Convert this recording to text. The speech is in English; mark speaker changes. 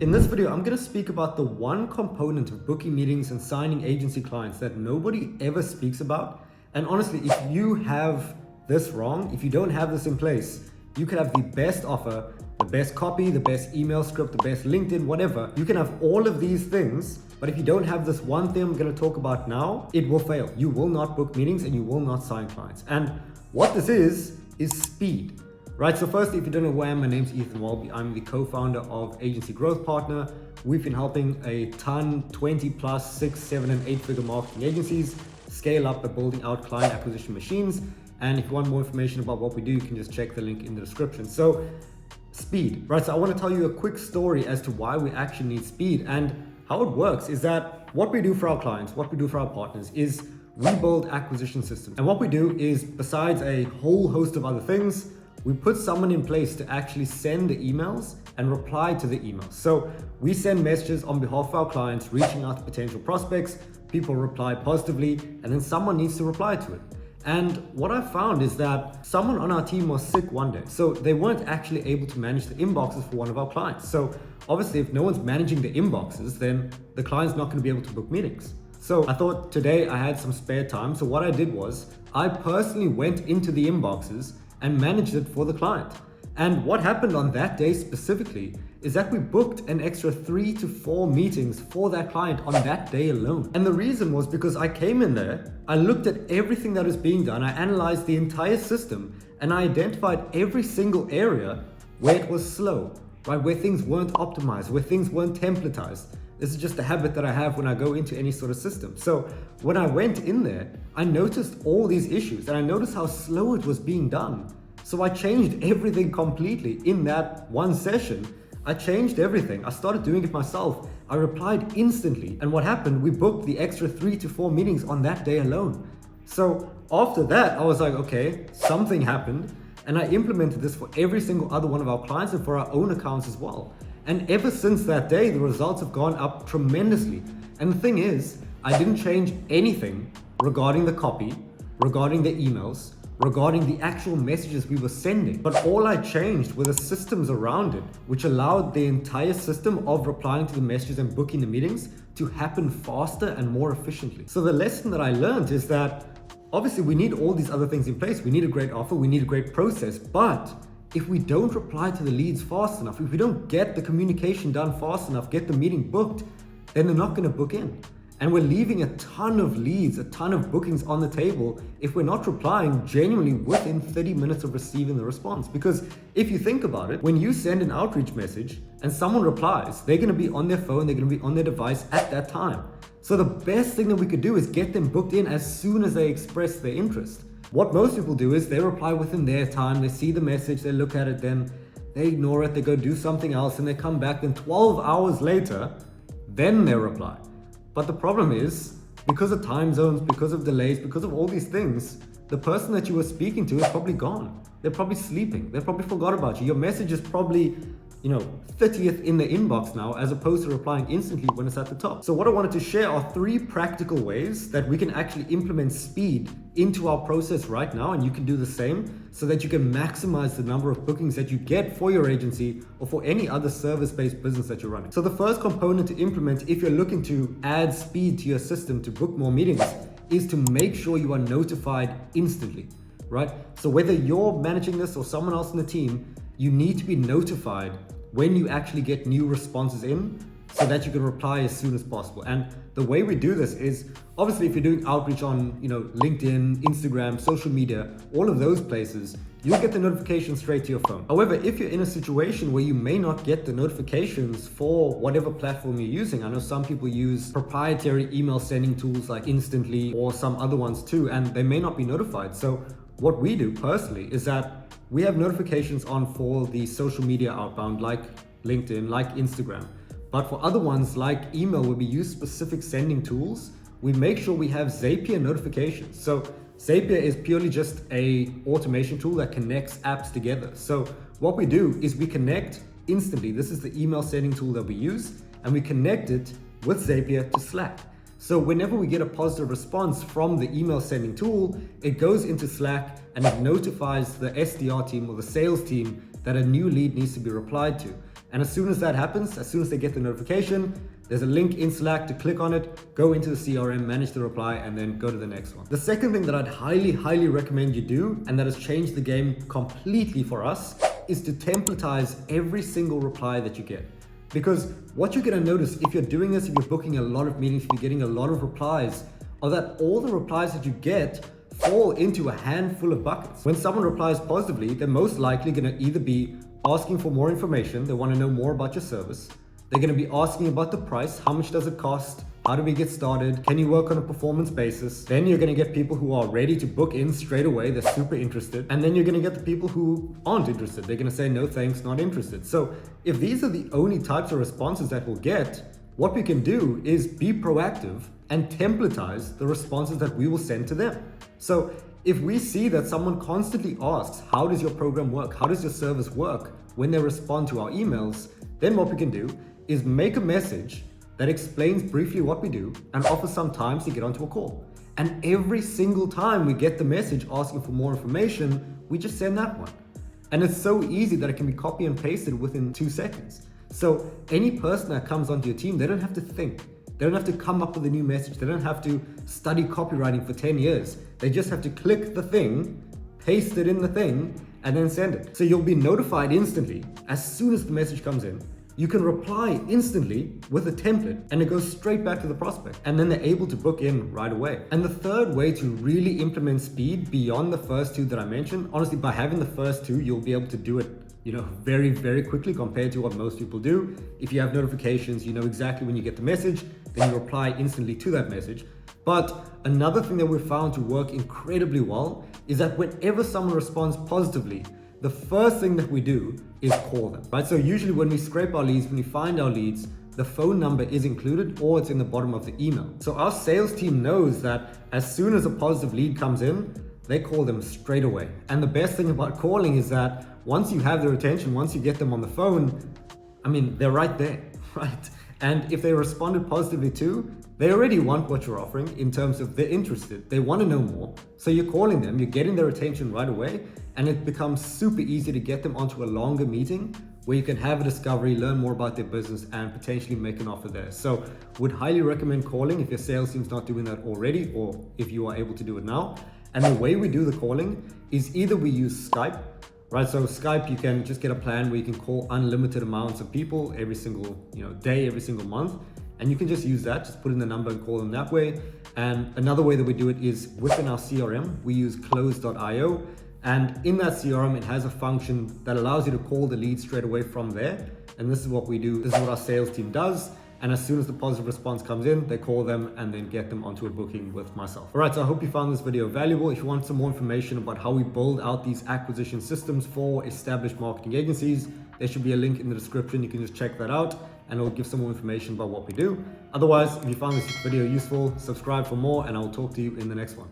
Speaker 1: In this video, I'm going to speak about the one component of booking meetings and signing agency clients that nobody ever speaks about. And honestly, if you have this wrong, if you don't have this in place, you can have the best offer, the best copy, the best email script, the best LinkedIn, whatever. You can have all of these things, but if you don't have this one thing I'm going to talk about now, it will fail. You will not book meetings and you will not sign clients. And what this is speed. Right, so firstly, if you don't know who I am, my name's Ethan Welby. I'm the co-founder of Agency Growth Partner. We've been helping a ton, 20 plus, 6, 7, and 8-figure marketing agencies scale up by building out client acquisition machines. And if you want more information about what we do, you can just check the link in the description. So speed, right? So I want to tell you a quick story as to why we actually need speed. And how it works is that what we do for our clients, what we do for our partners is we build acquisition systems. And what we do is, besides a whole host of other things, we put someone in place to actually send the emails and reply to the emails. So we send messages on behalf of our clients, reaching out to potential prospects. People reply positively, and then someone needs to reply to it. And what I found is that someone on our team was sick one day. So they weren't actually able to manage the inboxes for one of our clients. So obviously, if no one's managing the inboxes, then the client's not going to be able to book meetings. So I thought today I had some spare time. So what I did was I personally went into the inboxes and managed it for the client. And what happened on that day specifically is that we booked an extra 3 to 4 meetings for that client on that day alone. And the reason was because I came in there, I looked at everything that was being done, I analyzed the entire system, and I identified every single area where it was slow, right? Where things weren't optimized, where things weren't templatized. This is just a habit that I have when I go into any sort of system. So when I went in there, I noticed all these issues and I noticed how slow it was being done. So I changed everything completely in that one session. I changed everything. I started doing it myself. I replied instantly. And what happened? We booked the extra 3 to 4 meetings on that day alone. So after that, I was like, okay, something happened. And I implemented this for every single other one of our clients and for our own accounts as well. And ever since that day, the results have gone up tremendously. And the thing is, I didn't change anything regarding the copy, regarding the emails, regarding the actual messages we were sending. But all I changed were the systems around it, which allowed the entire system of replying to the messages and booking the meetings to happen faster and more efficiently. So the lesson that I learned is that obviously we need all these other things in place. We need a great offer, we need a great process, but if we don't reply to the leads fast enough, if we don't get the communication done fast enough, get the meeting booked, then they're not going to book in. And we're leaving a ton of leads, a ton of bookings on the table if we're not replying genuinely within 30 minutes of receiving the response. Because if you think about it, when you send an outreach message and someone replies, they're going to be on their phone, they're going to be on their device at that time. So the best thing that we could do is get them booked in as soon as they express their interest. What most people do is they reply within their time, they see the message, they look at it, then they ignore it, they go do something else, and they come back, then 12 hours later, then they reply. But the problem is, because of time zones, because of delays, because of all these things, the person that you were speaking to is probably gone. They're probably sleeping. They probably forgot about you. Your message is probably 30th in the inbox now, as opposed to replying instantly when it's at the top. So what I wanted to share are 3 practical ways that we can actually implement speed into our process right now, and you can do the same so that you can maximize the number of bookings that you get for your agency or for any other service-based business that you're running. So the first component to implement if you're looking to add speed to your system to book more meetings is to make sure you are notified instantly, right? So whether you're managing this or someone else in the team, you need to be notified when you actually get new responses in so that you can reply as soon as possible. And the way we do this is, obviously, if you're doing outreach on LinkedIn, Instagram, social media, all of those places, you'll get the notification straight to your phone. However, if you're in a situation where you may not get the notifications for whatever platform you're using, I know some people use proprietary email sending tools like Instantly or some other ones too, and they may not be notified. So what we do personally is that we have notifications on for the social media outbound like LinkedIn, like Instagram. But for other ones like email, where we use specific sending tools, we make sure we have Zapier notifications. So Zapier is purely just a automation tool that connects apps together. So what we do is we connect instantly. This is the email sending tool that we use, and we connect it with Zapier to Slack. So whenever we get a positive response from the email sending tool, it goes into Slack and it notifies the SDR team or the sales team that a new lead needs to be replied to. And as soon as that happens, as soon as they get the notification, there's a link in Slack to click on it, go into the CRM, manage the reply, and then go to the next one. The second thing that I'd highly recommend you do, and that has changed the game completely for us, is to templatize every single reply that you get. Because what you're gonna notice if you're doing this, if you're booking a lot of meetings, if you're getting a lot of replies, are that all the replies that you get fall into a handful of buckets. When someone replies positively, they're most likely gonna either be asking for more information, they wanna know more about your service. They're gonna be asking about the price, how much does it cost? How do we get started? Can you work on a performance basis? Then you're gonna get people who are ready to book in straight away, they're super interested. And then you're gonna get the people who aren't interested. They're gonna say, no thanks, not interested. So if these are the only types of responses that we'll get, what we can do is be proactive and templatize the responses that we will send to them. So if we see that someone constantly asks, how does your program work? How does your service work? When they respond to our emails, then what we can do is make a message that explains briefly what we do and offer some time to get onto a call. And every single time we get the message asking for more information, we just send that one. And it's so easy that it can be copy and pasted within 2 seconds. So any person that comes onto your team, they don't have to think. They don't have to come up with a new message. They don't have to study copywriting for 10 years. They just have to click the thing, paste it in the thing, and then send it. So you'll be notified instantly as soon as the message comes in. You can reply instantly with a template and it goes straight back to the prospect. And then they're able to book in right away. And the third way to really implement speed beyond the first two that I mentioned, honestly, by having the first two, you'll be able to do it very quickly compared to what most people do. If you have notifications, you know exactly when you get the message, then you reply instantly to that message. But another thing that we've found to work incredibly well is that whenever someone responds positively, the first thing that we do is call them, right? So usually when we scrape our leads, when we find our leads, the phone number is included or it's in the bottom of the email. So our sales team knows that as soon as a positive lead comes in, they call them straight away. And the best thing about calling is that once you have their attention, once you get them on the phone, I mean, they're right there, right? And if they responded positively too, they already want what you're offering in terms of they're interested. They want to know more. So you're calling them, you're getting their attention right away, and it becomes super easy to get them onto a longer meeting where you can have a discovery, learn more about their business, and potentially make an offer there. So would highly recommend calling if your sales team's not doing that already, or if you are able to do it now. And the way we do the calling is either we use Skype, right? So Skype, you can just get a plan where you can call unlimited amounts of people every single day, every single month. And you can just use that, just put in the number and call them that way. And another way that we do it is within our CRM, we use close.io. And in that CRM, it has a function that allows you to call the lead straight away from there. And this is what we do. This is what our sales team does. And as soon as the positive response comes in, they call them and then get them onto a booking with myself. All right, so I hope you found this video valuable. If you want some more information about how we build out these acquisition systems for established marketing agencies, there should be a link in the description. You can just check that out and it'll give some more information about what we do. Otherwise, if you found this video useful, subscribe for more and I will talk to you in the next one.